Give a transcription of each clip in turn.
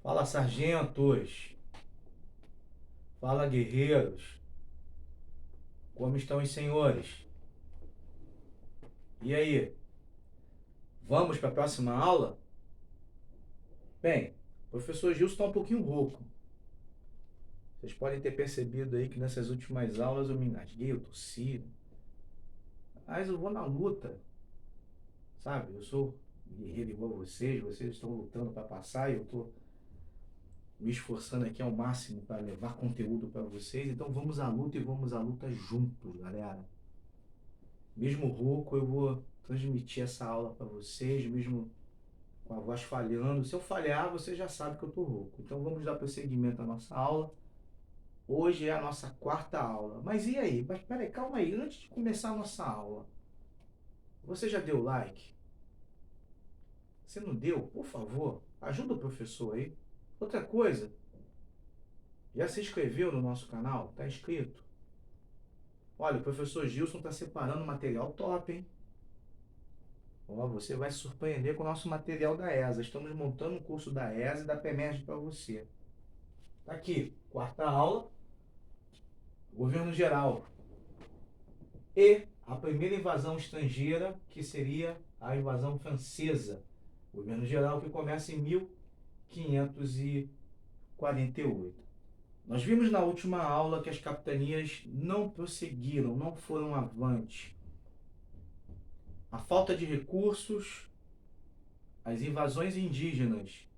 Fala, sargentos. Fala, guerreiros. Como estão os senhores? E aí, vamos para a próxima aula? Bem, o professor Gilson está um pouquinho rouco. Vocês podem ter percebido aí que nessas últimas aulas eu me engasguei, eu tossi. Mas eu vou na luta, sabe? Eu sou guerreiro igual vocês estão lutando para passar e eu estou me esforçando aqui ao máximo para levar conteúdo para vocês. Então vamos à luta e vamos à luta juntos, galera. Mesmo rouco, eu vou transmitir essa aula para vocês, mesmo com a voz falhando. Se eu falhar, você já sabe que eu estou rouco. Então vamos dar prosseguimento à nossa aula. Hoje é a nossa quarta aula. Mas e aí? Mas peraí, calma aí. Antes de começar a nossa aula, você já deu like? Você não deu? Por favor, ajuda o professor aí. Outra coisa, já se inscreveu no nosso canal? Está inscrito? Olha, o professor Gilson está separando material top, hein? Ó, você vai se surpreender com o nosso material da ESA. Estamos montando um curso da ESA e da PEMERG para você. Tá aqui, quarta aula, governo geral. E a primeira invasão estrangeira, que seria a invasão francesa. Governo geral que começa em 1548. Nós vimos na última aula que as capitanias não prosseguiram, não foram avante. A falta de recursos, as invasões indígenas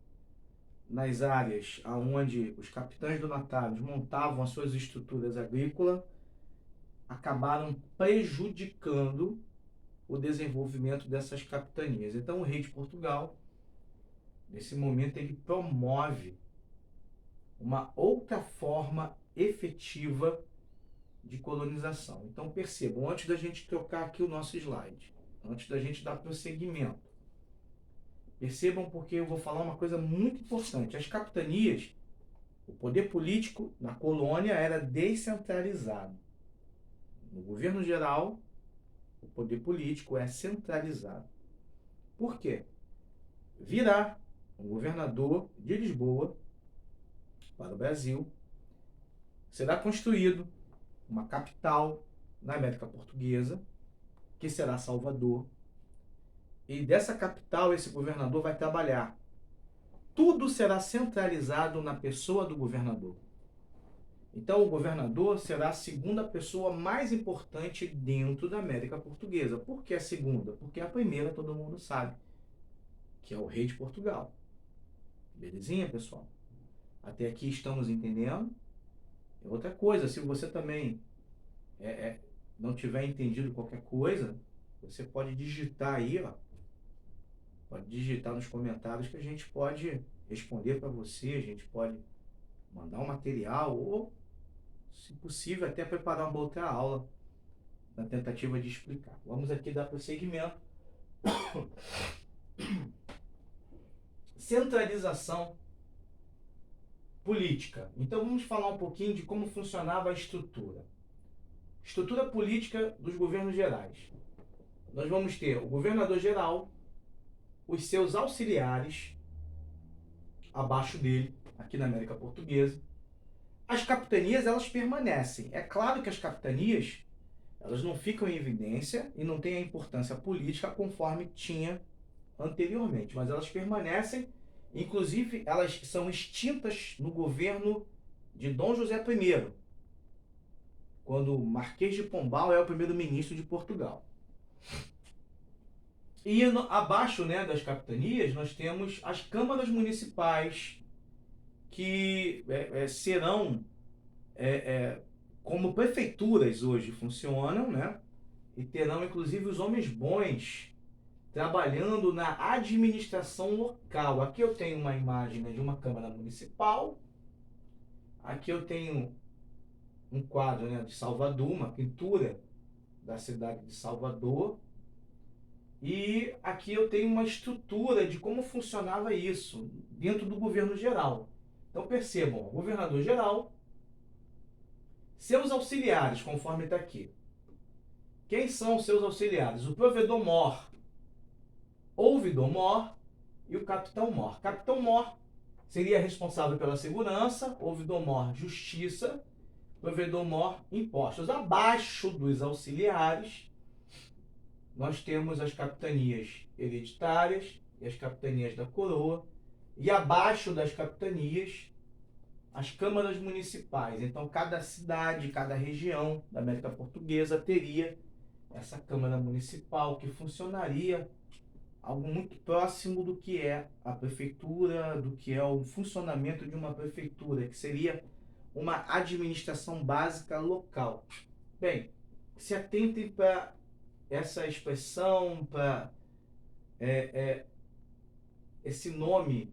nas áreas onde os capitães donatários montavam as suas estruturas agrícolas, acabaram prejudicando o desenvolvimento dessas capitanias. Então o rei de Portugal, nesse momento, ele promove uma outra forma efetiva de colonização. Então percebam, antes da gente trocar aqui o nosso slide, antes da gente dar prosseguimento, percebam porque eu vou falar uma coisa muito importante. As capitanias, o poder político na colônia era descentralizado. No governo geral, o poder político é centralizado. Por quê? Virá um governador de Lisboa para o Brasil, será construído uma capital na América Portuguesa, que será Salvador, e dessa capital esse governador vai trabalhar. Tudo será centralizado na pessoa do governador. Então o governador será a segunda pessoa mais importante dentro da América Portuguesa. Por que a segunda? Porque a primeira todo mundo sabe, que é o rei de Portugal. Belezinha, pessoal? Até aqui estamos entendendo? Outra coisa, se você também não tiver entendido qualquer coisa, você pode digitar aí, ó. Pode digitar nos comentários que a gente pode responder para você, a gente pode mandar um material ou, se possível, até preparar uma outra aula na tentativa de explicar. Vamos aqui dar prosseguimento. Centralização política. Então vamos falar um pouquinho de como funcionava a estrutura. Estrutura política dos governos gerais. Nós vamos ter o governador geral, os seus auxiliares abaixo dele, aqui na América Portuguesa. As capitanias, elas permanecem. É claro que as capitanias, elas não ficam em evidência e não têm a importância política conforme tinha anteriormente, mas elas permanecem. Inclusive, elas são extintas no governo de Dom José I, quando o Marquês de Pombal é o primeiro-ministro de Portugal. E abaixo, né, das capitanias, nós temos as câmaras municipais, que serão como prefeituras hoje funcionam, né? E terão inclusive os homens bons trabalhando na administração local. Aqui eu tenho uma imagem, né, de uma Câmara Municipal. Aqui eu tenho um quadro, né, de Salvador, uma pintura da cidade de Salvador. E aqui eu tenho uma estrutura de como funcionava isso dentro do governo geral. Então percebam, o governador geral, seus auxiliares, conforme está aqui. Quem são os seus auxiliares? O provedor-mor, ouvidor-mor e o capitão-mor. Capitão-mor seria responsável pela segurança, ouvidor-mor, justiça, provedor-mor, impostos. Abaixo dos auxiliares, nós temos as capitanias hereditárias e as capitanias da coroa, e abaixo das capitanias, as câmaras municipais. Então, cada cidade, cada região da América Portuguesa teria essa câmara municipal que funcionaria algo muito próximo do que é a prefeitura, do que é o funcionamento de uma prefeitura, que seria uma administração básica local. Bem, se atentem para essa expressão, para esse nome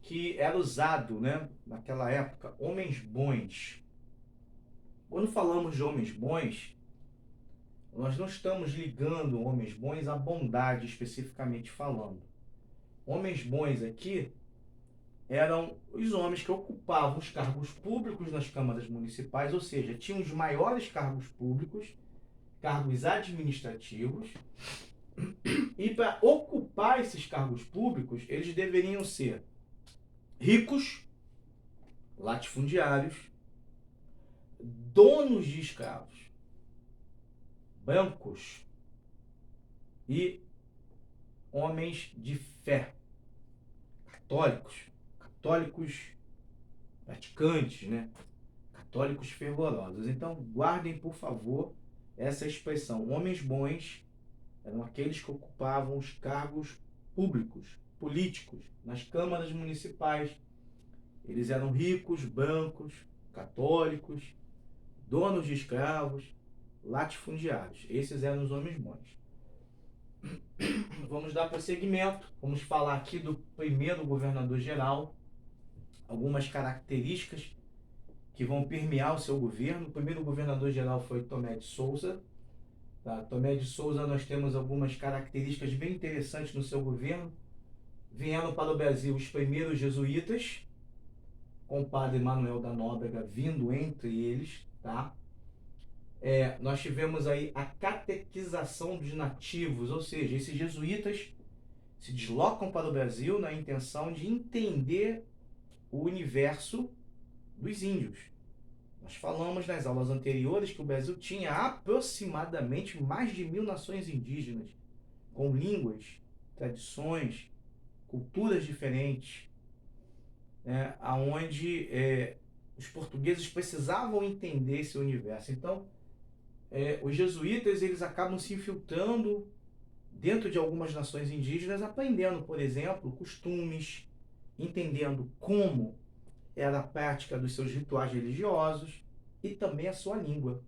que era usado, né, naquela época, homens bons. Quando falamos de homens bons, nós não estamos ligando homens bons à bondade especificamente falando. Homens bons aqui eram os homens que ocupavam os cargos públicos nas câmaras municipais, ou seja, tinham os maiores cargos públicos, cargos administrativos, e para ocupar esses cargos públicos, eles deveriam ser ricos, latifundiários, donos de escravos, brancos e homens de fé, católicos praticantes, né? Católicos fervorosos. Então, guardem, por favor, essa expressão. Homens bons eram aqueles que ocupavam os cargos públicos, políticos, nas câmaras municipais. Eles eram ricos, brancos, católicos, donos de escravos, latifundiários. Esses eram os homens bons. Vamos dar prosseguimento. Vamos falar aqui do primeiro governador-geral, algumas características que vão permear o seu governo. O primeiro governador-geral foi Tomé de Souza. Tá? Tomé de Souza, nós temos algumas características bem interessantes no seu governo. Vieram para o Brasil os primeiros jesuítas, com o padre Manuel da Nóbrega vindo entre eles, tá? Nós tivemos aí a catequização dos nativos, ou seja, esses jesuítas se deslocam para o Brasil na intenção de entender o universo dos índios. Nós falamos nas aulas anteriores que o Brasil tinha aproximadamente mais de 1000 nações indígenas, com línguas, tradições, culturas diferentes, aonde os portugueses precisavam entender esse universo. Então, os jesuítas, eles acabam se infiltrando dentro de algumas nações indígenas, aprendendo, por exemplo, costumes, entendendo como era a prática dos seus rituais religiosos e também a sua língua.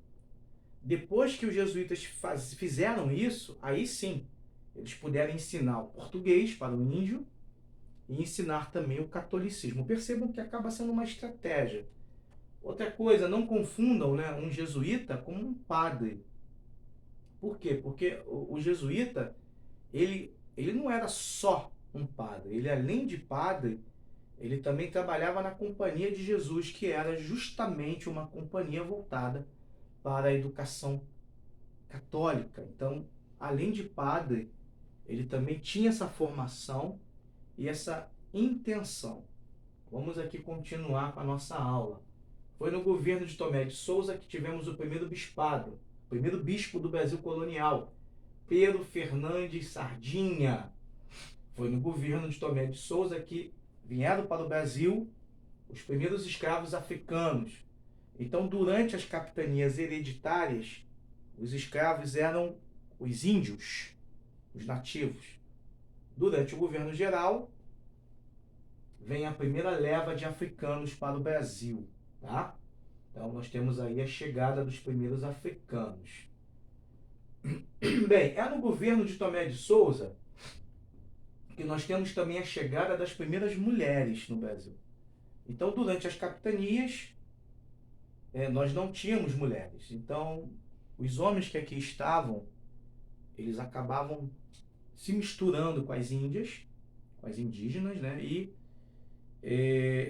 Depois que os jesuítas fizeram isso, aí sim, eles puderam ensinar o português para o índio e ensinar também o catolicismo. Percebam que acaba sendo uma estratégia. Outra coisa, não confundam, né, um jesuíta com um padre. Por quê? Porque o jesuíta, ele não era só um padre. Ele, além de padre, ele também trabalhava na Companhia de Jesus, que era justamente uma companhia voltada para a educação católica. Então, além de padre, ele também tinha essa formação e essa intenção. Vamos aqui continuar com a nossa aula. Foi no governo de Tomé de Souza que tivemos o primeiro bispado, o primeiro bispo do Brasil colonial, Pedro Fernandes Sardinha. Foi no governo de Tomé de Souza que vieram para o Brasil os primeiros escravos africanos. Então, durante as capitanias hereditárias, os escravos eram os índios, os nativos. Durante o governo geral, vem a primeira leva de africanos para o Brasil. Tá? Então, nós temos aí a chegada dos primeiros africanos. Bem, no governo de Tomé de Souza que nós temos também a chegada das primeiras mulheres no Brasil. Então, durante as capitanias, nós não tínhamos mulheres. Então, os homens que aqui estavam, eles acabavam se misturando com as índias, com as indígenas, né? E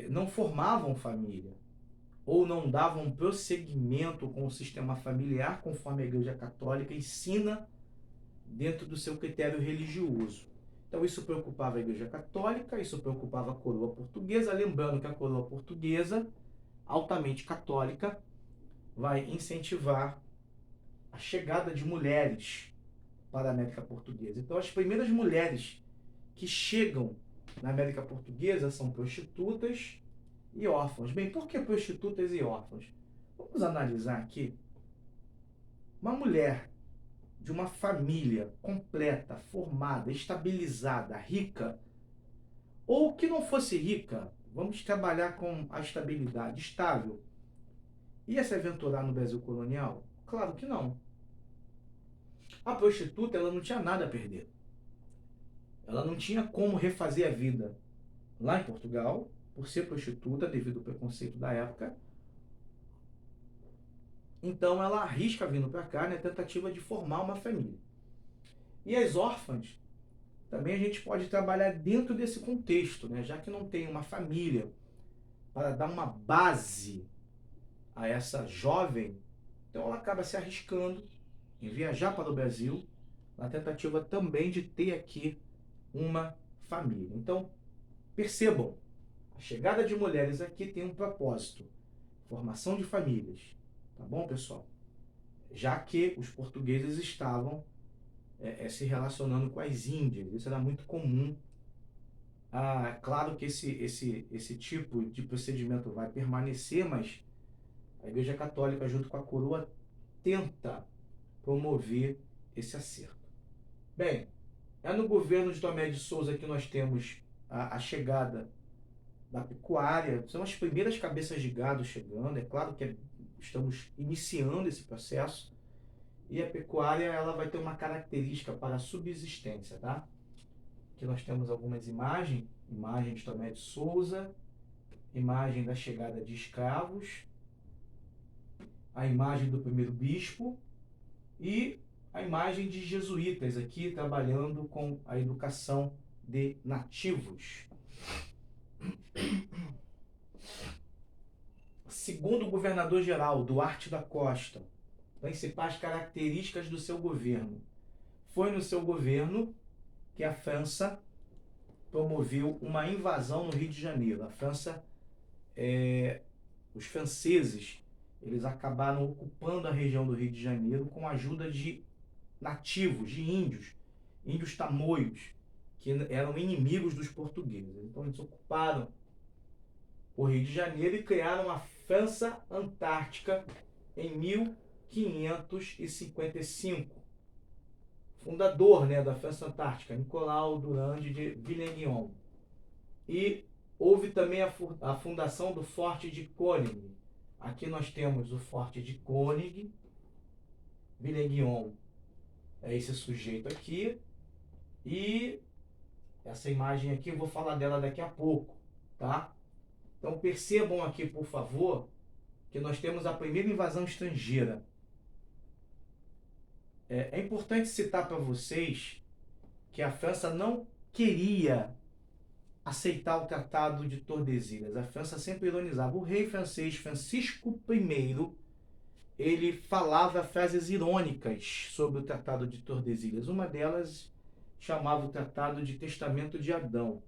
não formavam família, ou não davam prosseguimento com o sistema familiar, conforme a Igreja Católica ensina dentro do seu critério religioso. Então isso preocupava a Igreja Católica, isso preocupava a coroa portuguesa, lembrando que a coroa portuguesa, altamente católica, vai incentivar a chegada de mulheres para a América Portuguesa. Então as primeiras mulheres que chegam na América Portuguesa são prostitutas e órfãos. Bem, por que prostitutas e órfãos? Vamos analisar aqui. Uma mulher de uma família completa, formada, estabilizada, rica, ou que não fosse rica, vamos trabalhar com a estabilidade, estável, ia se aventurar no Brasil colonial? Claro que não. A prostituta, ela não tinha nada a perder. Ela não tinha como refazer a vida lá em Portugal, por ser prostituta, devido ao preconceito da época. Então ela arrisca vindo para cá na tentativa de formar uma família. E as órfãs, também a gente pode trabalhar dentro desse contexto, né? Já que não tem uma família para dar uma base a essa jovem, então ela acaba se arriscando em viajar para o Brasil, na tentativa também de ter aqui uma família. Então, percebam, a chegada de mulheres aqui tem um propósito, formação de famílias, tá bom, pessoal? Já que os portugueses estavam se relacionando com as Índias, isso era muito comum. Claro que esse tipo de procedimento vai permanecer, mas a Igreja Católica, junto com a coroa, tenta promover esse acerto. Bem, é no governo de Tomé de Souza que nós temos a chegada da pecuária, são as primeiras cabeças de gado chegando, é claro que estamos iniciando esse processo, e a pecuária ela vai ter uma característica para a subsistência, tá? Aqui nós temos algumas imagens de Tomé de Souza, imagem da chegada de escravos, a imagem do primeiro bispo e a imagem de jesuítas aqui trabalhando com a educação de nativos. Segundo o governador-geral, Duarte da Costa, principais características do seu governo. Foi no seu governo que a França promoveu uma invasão no Rio de Janeiro. A França, os franceses, eles acabaram ocupando a região do Rio de Janeiro com a ajuda de nativos, de índios tamoios, que eram inimigos dos portugueses. Então eles ocuparam o Rio de Janeiro e criaram a França Antártica em 1555. Fundador, da França Antártica, Nicolau Durand de Villegagnon. E houve também a fundação do Forte de König. Aqui nós temos o Forte de König. Villegagnon é esse sujeito aqui. E essa imagem aqui eu vou falar dela daqui a pouco, tá? Então percebam aqui, por favor, que nós temos a primeira invasão estrangeira. É importante citar para vocês que a França não queria aceitar o Tratado de Tordesilhas. A França sempre ironizava. O rei francês Francisco I, ele falava frases irônicas sobre o Tratado de Tordesilhas. Uma delas chamava o Tratado de Testamento de Adão.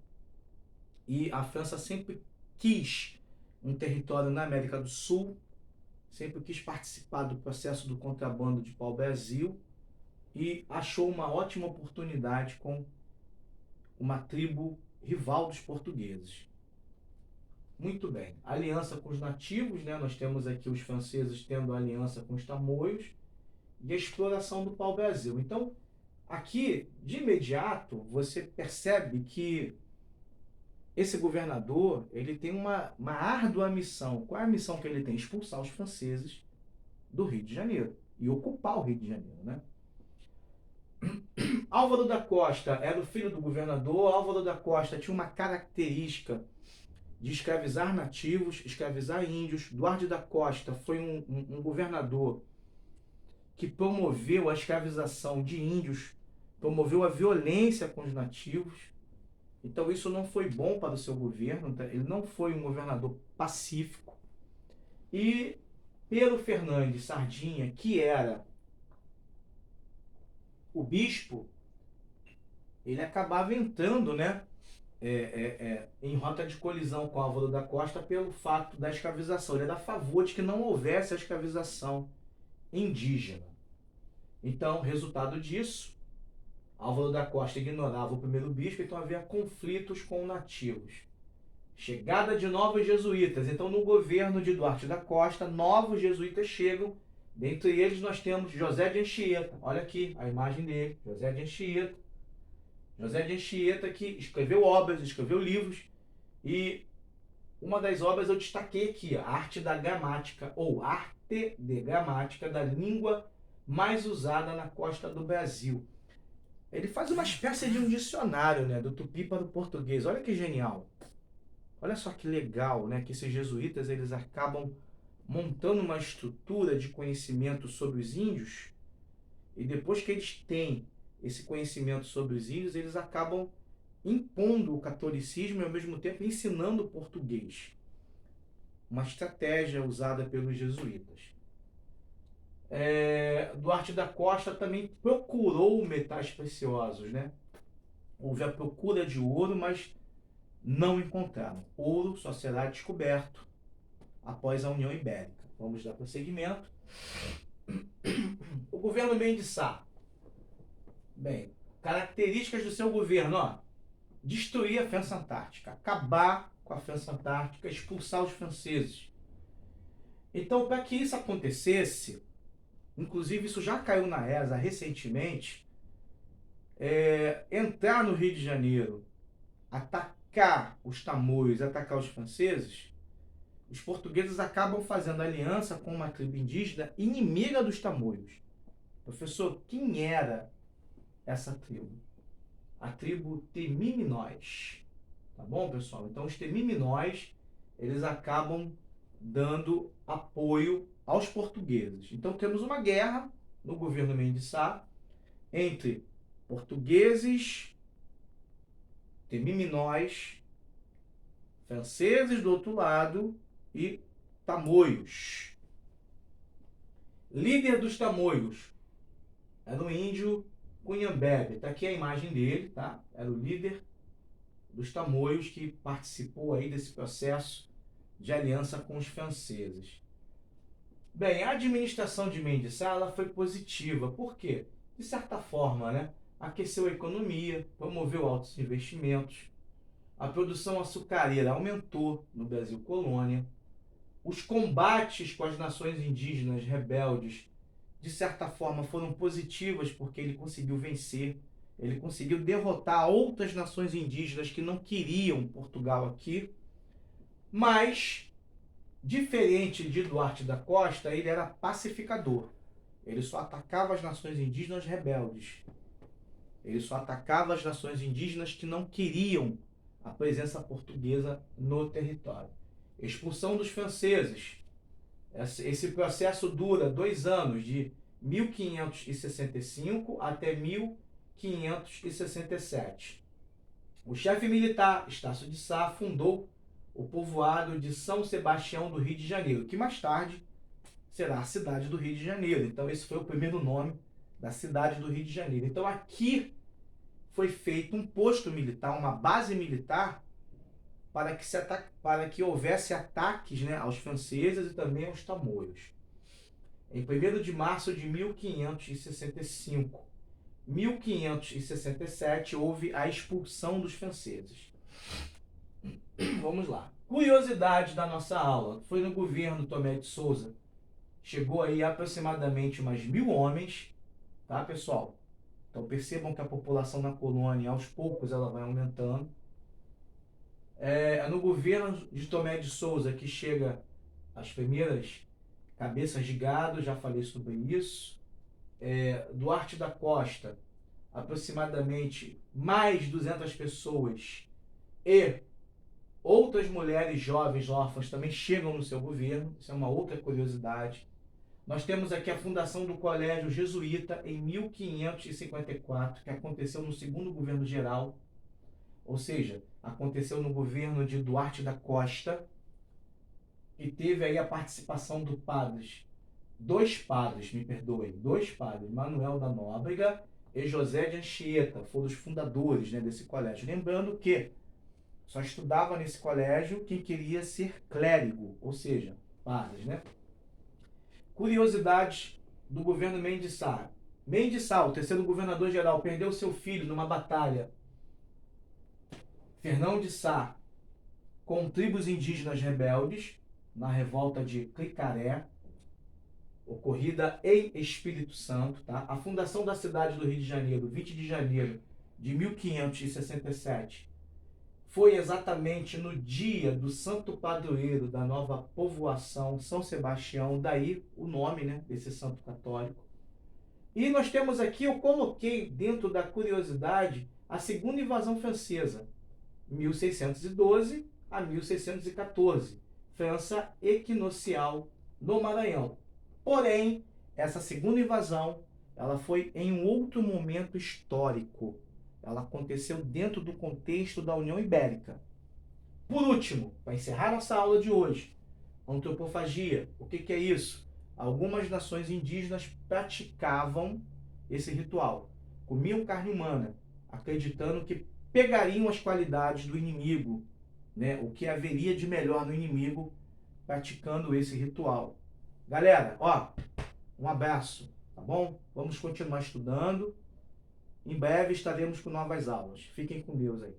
E a França sempre quis um território na América do Sul, sempre quis participar do processo do contrabando de pau-brasil e achou uma ótima oportunidade com uma tribo rival dos portugueses. Muito bem. Aliança com os nativos, nós temos aqui os franceses tendo aliança com os tamoios e a exploração do pau-brasil. Então, aqui, de imediato, você percebe que esse governador, ele tem uma árdua missão. Qual é a missão que ele tem? Expulsar os franceses do Rio de Janeiro e ocupar o Rio de Janeiro, né? Álvaro da Costa era o filho do governador. Álvaro da Costa tinha uma característica de escravizar nativos, escravizar índios. Duarte da Costa foi um governador que promoveu a escravização de índios, promoveu a violência com os nativos. Então isso não foi bom para o seu governo, ele não foi um governador pacífico. E Pedro Fernandes Sardinha, que era o bispo, ele acabava entrando, né, em rota de colisão com Álvaro da Costa pelo fato da escravização. Ele era a favor de que não houvesse a escravização indígena. Então, resultado disso, Álvaro da Costa ignorava o primeiro bispo, então havia conflitos com nativos. Chegada de novos jesuítas. Então, no governo de Duarte da Costa, novos jesuítas chegam. Dentre eles, nós temos José de Anchieta. Olha aqui a imagem dele, José de Anchieta. José de Anchieta, que escreveu obras, escreveu livros. E uma das obras eu destaquei aqui, a Arte da Gramática, ou Arte de Gramática da língua mais usada na costa do Brasil. Ele faz uma espécie de um dicionário, né, do tupi para o português. Olha que genial. Olha só que legal, né, que esses jesuítas eles acabam montando uma estrutura de conhecimento sobre os índios, e depois que eles têm esse conhecimento sobre os índios, eles acabam impondo o catolicismo e ao mesmo tempo ensinando o português. Uma estratégia usada pelos jesuítas. Duarte da Costa também procurou metais preciosos, né? Houve a procura de ouro, mas não encontraram. Ouro só será descoberto após a União Ibérica. Vamos dar prosseguimento. O governo Mendes Sá. Bem, características do seu governo, ó. Destruir a França Antártica, acabar com a França Antártica, expulsar os franceses. Então, para que isso acontecesse, inclusive isso já caiu na ESA recentemente, entrar no Rio de Janeiro, atacar os tamoios, atacar os franceses, os portugueses acabam fazendo aliança com uma tribo indígena inimiga dos tamoios. Professor, quem era essa tribo? A tribo Temiminós. Tá bom, pessoal? Então, os Temiminós, eles acabam dando apoio aos portugueses. Então, temos uma guerra no governo Mendes Sá entre portugueses, Temiminós, franceses do outro lado e tamoios. Líder dos tamoios era o índio Cunhambebe. Está aqui a imagem dele, tá? Era o líder dos tamoios que participou aí desse processo de aliança com os franceses. Bem, a administração de Mendes Sá ela foi positiva. Por quê? De certa forma, né? Aqueceu a economia, promoveu altos investimentos, a produção açucareira aumentou no Brasil colônia, os combates com as nações indígenas rebeldes, de certa forma, foram positivas porque ele conseguiu vencer, ele conseguiu derrotar outras nações indígenas que não queriam Portugal aqui, mas, diferente de Duarte da Costa, ele era pacificador. Ele só atacava as nações indígenas rebeldes. Ele só atacava as nações indígenas que não queriam a presença portuguesa no território. Expulsão dos franceses. Esse processo dura 2 anos, de 1565 até 1567. O chefe militar, Estácio de Sá, fundou o povoado de São Sebastião do Rio de Janeiro, que mais tarde será a cidade do Rio de Janeiro. Então esse foi o primeiro nome da cidade do Rio de Janeiro. Então aqui foi feito um posto militar, uma base militar, para que houvesse ataques, né, aos franceses e também aos tamoios. Em 1º de março de 1565, 1567, houve a expulsão dos franceses. Vamos lá. Curiosidade da nossa aula. Foi no governo Tomé de Souza. Chegou aí aproximadamente umas 1.000 homens, tá, pessoal? Então percebam que a população na colônia, aos poucos, ela vai aumentando. No governo de Tomé de Souza que chega as primeiras cabeças de gado, já falei sobre isso. Duarte da Costa, aproximadamente mais 200 pessoas e outras mulheres jovens órfãs também chegam no seu governo. Isso é uma outra curiosidade. Nós temos aqui a fundação do Colégio Jesuíta em 1554, que aconteceu no segundo governo geral, ou seja, aconteceu no governo de Duarte da Costa, e teve aí a participação dois padres, Manuel da Nóbrega e José de Anchieta foram os fundadores, né, desse colégio. Lembrando que só estudava nesse colégio quem queria ser clérigo, ou seja, padres, né? Curiosidades do governo Mendes Sá. Mendes Sá, o terceiro governador-geral, perdeu seu filho numa batalha. Fernão de Sá, com tribos indígenas rebeldes, na revolta de Clicaré, ocorrida em Espírito Santo. Tá? A fundação da cidade do Rio de Janeiro, 20 de janeiro de 1567, foi exatamente no dia do santo padroeiro da nova povoação, São Sebastião, daí o nome, né, desse santo católico. E nós temos aqui, eu coloquei dentro da curiosidade, a segunda invasão francesa, 1612 a 1614, França equinocial no Maranhão. Porém, essa segunda invasão, ela foi em um outro momento histórico. Ela aconteceu dentro do contexto da União Ibérica. Por último, para encerrar nossa aula de hoje, antropofagia. O que é isso? Algumas nações indígenas praticavam esse ritual. Comiam carne humana, acreditando que pegariam as qualidades do inimigo, né? O que haveria de melhor no inimigo praticando esse ritual. Galera, ó, um abraço, tá bom? Vamos continuar estudando. Em breve estaremos com novas aulas. Fiquem com Deus aí.